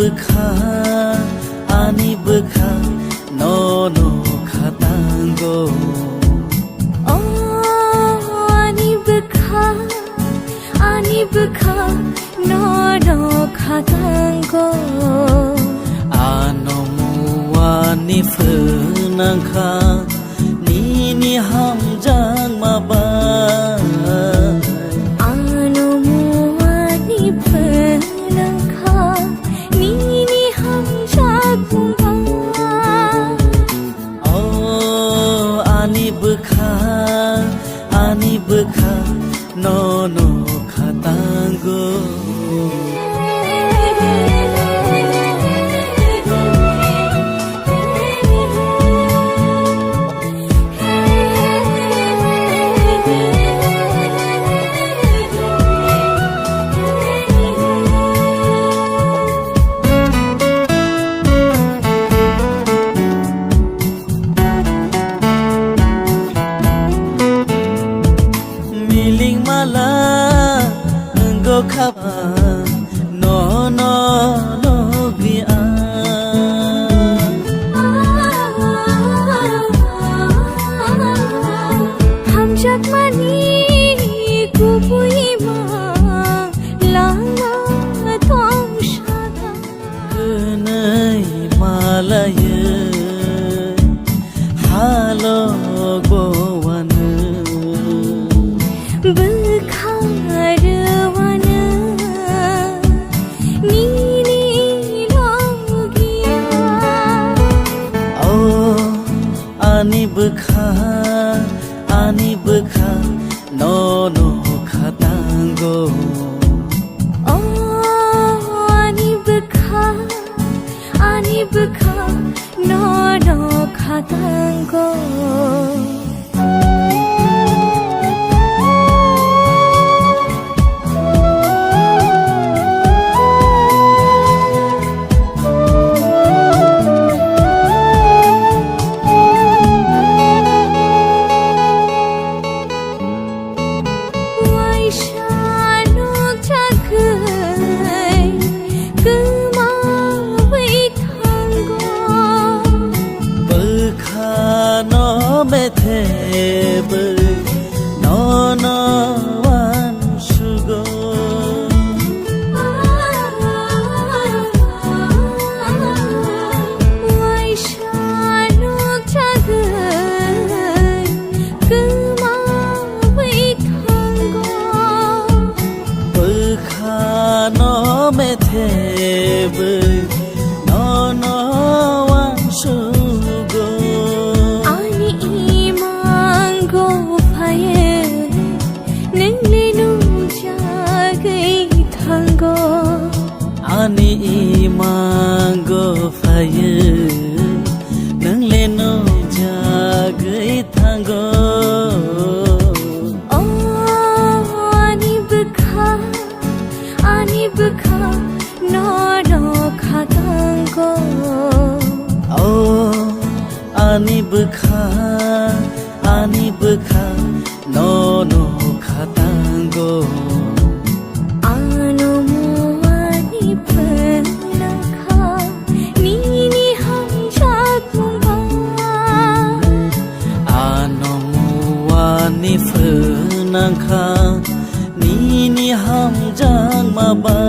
bukha ani bukha no no khatango oh ani bukha no no khatango ano muani phunang kha ni ni ham jang ma ba ano muani phunang kha ni ni ham jang ma oh ani bukha no no khatango miling mala ngo khapa no no no gi a ham jak mani ku pui ma la la thong sha da nai mala ye halo go wan bukharwana ni ni logia oh ani bukha no no khatango oh ani bukha no no khatango no no one sugo wai shanu chagai kuma wai thango bukha no me the no no one sugo ani imango phaye ningle nu jagai thango ani imango phaye nang le no jagai thango oh ani bukha no no khatango oh ani bukha no no khatango ano muani phunang kha ni ni ham jak ma ano muani phunang kha ni ni ham jang ma ba